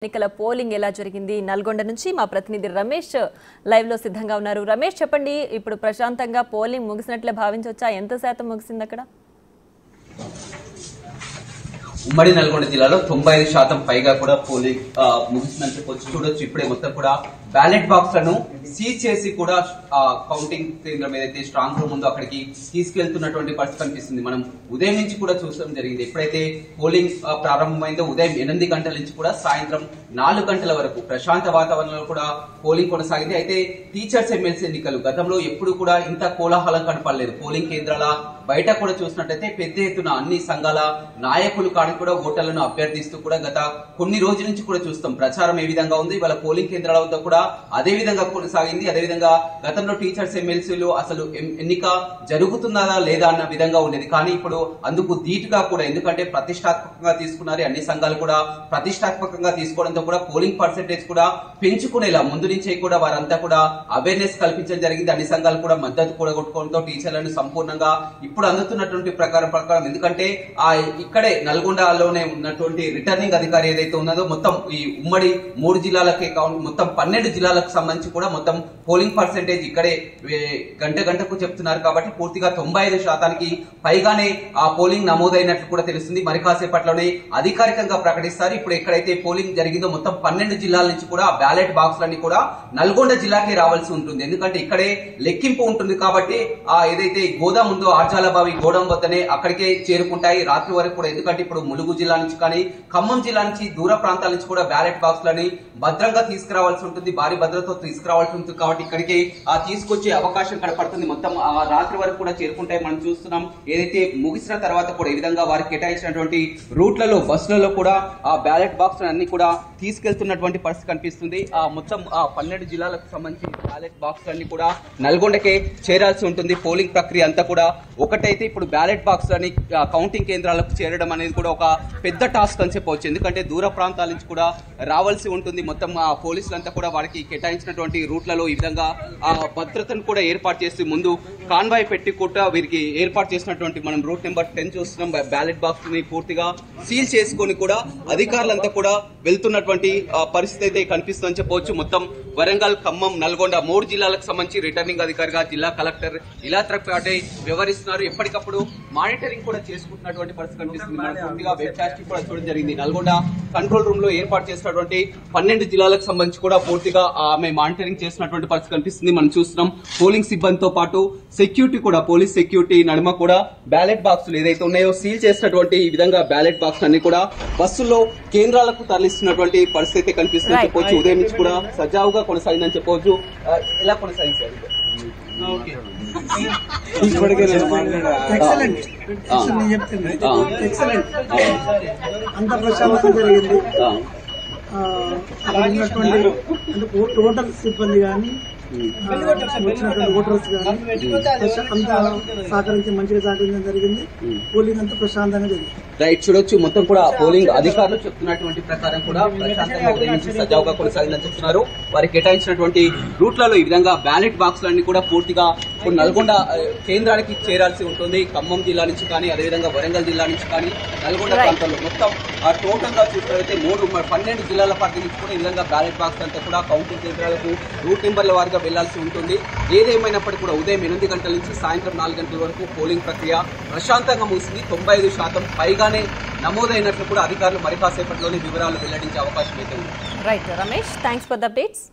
ఎన్నికల పోలింగ్ ఎలా జరిగింది నల్గొండ నుంచి మా ప్రతినిధి రమేష్ లైవ్ లో సిద్ధంగా ఉన్నారు. రమేష్ చెప్పండి, ఇప్పుడు ప్రశాంతంగా పోలింగ్ ముగిసినట్లే భావించవచ్చా? ఎంత శాతం ముగిసింది అక్కడ? ఉమ్మడి నల్గొండ జిల్లాలో 95% పైగా కూడా పోలింగ్ ముగిసిందని చెప్పొచ్చు. చూడొచ్చు ఇప్పుడే మొత్తం కూడా బ్యాలెట్ బాక్స్ లను సీజ్ చేసి కూడా కౌంటింగ్ కేంద్రం ఏదైతే స్ట్రాంగ్ రూమ్ ఉందో అక్కడికి తీసుకెళ్తున్నటువంటి పరిస్థితి కనిపిస్తుంది. మనం ఉదయం నుంచి కూడా చూడడం జరిగింది. ఎప్పుడైతే పోలింగ్ ప్రారంభమైందో ఉదయం 8 గంటల నుంచి కూడా సాయంత్రం 4 గంటల వరకు ప్రశాంత వాతావరణంలో కూడా పోలింగ్ కొనసాగింది. అయితే టీచర్స్ ఎమ్మెల్సీ ఎన్నికలు గతంలో ఎప్పుడు కూడా ఇంత కోలాహలం కనపడలేదు. పోలింగ్ కేంద్రాల బయట కూడా చూసినట్టయితే పెద్ద ఎత్తున అన్ని సంఘాల నాయకులు కానీ కూడా ఓటర్లను అభ్యర్థిస్తూ కూడా గత కొన్ని రోజుల నుంచి కూడా చూస్తాం. ప్రచారం ఏ విధంగా ఉంది, వాళ్ళ పోలింగ్ కేంద్రాల వద్ద కూడా అదే విధంగా కొనసాగింది. అదేవిధంగా గతంలో టీచర్స్ ఎమ్మెల్సీలు అసలు ఎన్నిక జరుగుతున్నదా లేదా అన్న విధంగా ఉండేది. కానీ ఇప్పుడు అందుకు ధీటుగా కూడా, ఎందుకంటే ప్రతిష్టాత్మకంగా తీసుకున్నారు అన్ని సంఘాలు కూడా ప్రతిష్టాత్మకంగా తీసుకోవడంతో కూడా పోలింగ్ పర్సెంటేజ్ కూడా పెంచుకునేలా ముందు నుంచే కూడా వారంతా కూడా అవేర్నెస్ కల్పించడం జరిగింది. అన్ని సంఘాలు కూడా మద్దతు కూడా కొట్టుకోవడంతో టీచర్లను సంపూర్ణంగా ఇప్పుడు అందుతున్నటువంటి ప్రకారం ఎందుకంటే ఇక్కడే నల్గొండలోనే ఉన్నటువంటి రిటర్నింగ్ అధికారి ఏదైతే ఉన్నదో మొత్తం ఈ ఉమ్మడి 3 జిల్లాలకే మొత్తం 12 జిల్లాలకు సంబంధించి కూడా మొత్తం పోలింగ్ పర్సెంటేజ్ ఇక్కడే గంటకు చెప్తున్నారు. కాబట్టి పూర్తిగా 95% పైగానే ఆ పోలింగ్ నమోదైనట్లు కూడా తెలుస్తుంది. మరి కాసేపట్లోనే అధికారికంగా ప్రకటిస్తారు. ఇప్పుడు ఎక్కడైతే పోలింగ్ జరిగిందో మొత్తం 12 జిల్లాల నుంచి కూడా బ్యాలెట్ బాక్స్ లన్నీ కూడా నల్గొండ జిల్లాకే రావాల్సి ఉంటుంది. ఎందుకంటే ఇక్కడే లెక్కింపు ఉంటుంది కాబట్టి ఏదైతే గోదాం ఉందో ఆర్జాలబావి గోడం వద్దనే అక్కడికే చేరుకుంటాయి రాత్రి వరకు కూడా. ఎందుకంటే ఇప్పుడు ములుగు జిల్లా నుంచి కానీ ఖమ్మం జిల్లా నుంచి దూర ప్రాంతాల నుంచి కూడా బ్యాలెట్ బాక్స్ లని భద్రంగా తీసుకురావాల్సి ఉంటుంది, భారీ భద్రతతో తీసుకురావాల్సి ఉంటుంది. కాబట్టి ఇక్కడికి తీసుకొచ్చే అవకాశం కనపడుతుంది. మొత్తం రాత్రి వరకు కూడా చేరుకుంటాయి. మనం చూస్తున్నాం ఏదైతే ముగిసిన తర్వాత కూడా ఈ విధంగా వారికి కేటాయించినటువంటి రూట్లలో బస్సులలో కూడా ఆ బ్యాలెట్ బాక్స్ అన్ని కూడా తీసుకెళ్తున్నటువంటి పరిస్థితి కనిపిస్తుంది. మొత్తం 12 జిల్లాలకు సంబంధించి బ్యాలెట్ బాక్స్ అన్ని కూడా నల్గొండకే చేరాల్సి ఉంటుంది. పోలింగ్ ప్రక్రియ అంతా కూడా ఒకటైతే ఇప్పుడు బ్యాలెట్ బాక్స్ అని కౌంటింగ్ కేంద్రాలకు చేరడం అనేది కూడా ఒక పెద్ద టాస్క్ అని చెప్పవచ్చు. ఎందుకంటే దూర ప్రాంతాల నుంచి కూడా రావాల్సి ఉంటుంది. మొత్తం పోలీసులంతా కూడా వారికి కేటాయించినటువంటి రూట్లలో ఈ విధంగా భద్రతను కూడా ఏర్పాటు చేసి ముందు కాన్వాయ్ పెట్టి కూడా వీరికి ఏర్పాటు చేసినటువంటి మనం రూట్ నెంబర్ 10 చూస్తున్నాం. బ్యాలెట్ బాక్స్ ని పూర్తిగా సీల్ చేసుకొని కూడా అధికారులంతా కూడా వెళ్తున్నటువంటి పరిస్థితి అయితే కనిపిస్తుందని చెప్పవచ్చు. మొత్తం వరంగల్, ఖమ్మం, నల్గొండ 3 జిల్లాలకు సంబంధించి రిటర్నింగ్ అధికారిగా జిల్లా కలెక్టర్ ఇలా త్రిపాఠి వ్యవహరిస్తున్నారు. ఎప్పటికప్పుడు మానిటరింగ్ కూడా చేసుకుంటున్నటువంటి పరిస్థితి కనిపిస్తుంది. మనం పూర్తిగా వెబ్కాస్ట్ కూడా చూడడం జరిగింది. నల్గొండ కంట్రోల్ రూమ్ లో ఏర్పాటు చేసినటువంటి 12 జిల్లాలకు సంబంధించి కూడా పూర్తిగా ఆమె మానిటరింగ్ చేసినటువంటి పరిస్థితి కనిపిస్తుంది. మనం చూస్తున్నాం పోలింగ్ సిబ్బందితో పాటు సెక్యూరిటీ కూడా, పోలీస్ సెక్యూరిటీ నడుమ కూడా బ్యాలెట్ బాక్సులు ఏదైతే ఉన్నాయో సీల్ చేసినటువంటి ఈ విధంగా బ్యాలెట్ బాక్స్ అన్ని కూడా బస్సుల్లో కేంద్రాలకు తరలిస్తున్నటువంటి పరిస్థితి కనిపిస్తుందని చెప్పవచ్చు. ఉదయం నుంచి కూడా సజావుగా కొనసాగిందని చెప్పవచ్చు. ఎలా కొనసాగింది సార్? అంత ప్రశాంతంగా జరిగింది. టోటల్ సిబ్బంది కానీ వచ్చినటువంటి ఓటర్స్ కానీ అంతా సహకరించి మంచిగా సహకరించడం జరిగింది. పోలింగ్ అంతా ప్రశాంతంగా జరిగింది. రైట్, చూడొచ్చు మొత్తం కూడా పోలింగ్ అధికారులు చెప్తున్నటువంటి ప్రకారం కూడా ప్రశాంతంగా ఉదయం నుంచి సజావుగా కొనసాగిందని చెప్తున్నారు. వారికి కేటాయించినటువంటి రూట్లలో ఈ విధంగా బ్యాలెట్ బాక్స్ లన్నీ కూడా పూర్తిగా ఇప్పుడు నల్గొండ కేంద్రానికి చేరాల్సి ఉంటుంది. ఖమ్మం జిల్లా నుంచి కానీ అదేవిధంగా వరంగల్ జిల్లా నుంచి కానీ నల్గొండ ప్రాంతంలో మొత్తం టోటల్ గా చూసినట్లయితే 12 జిల్లాల పరిధి నుంచి కూడా ఈ విధంగా బ్యాలెట్ బాక్స్ అంతా కూడా కౌంటింగ్ కేంద్రాలకు రూట్ నెంబర్ల వారిగా వెళ్లాల్సి ఉంటుంది. ఏదేమైనప్పటికీ కూడా ఉదయం 8 గంటల నుంచి సాయంత్రం 4 గంటల వరకు పోలింగ్ ప్రక్రియ ప్రశాంతంగా ముగిసింది. 95% పైగానే నమోదైనట్లు కూడా అధికారులు మరి కాసేపట్లోనే వివరాలు వెల్లడించే అవకాశం అయితే ఉంది. Right Ramesh, thanks for the updates.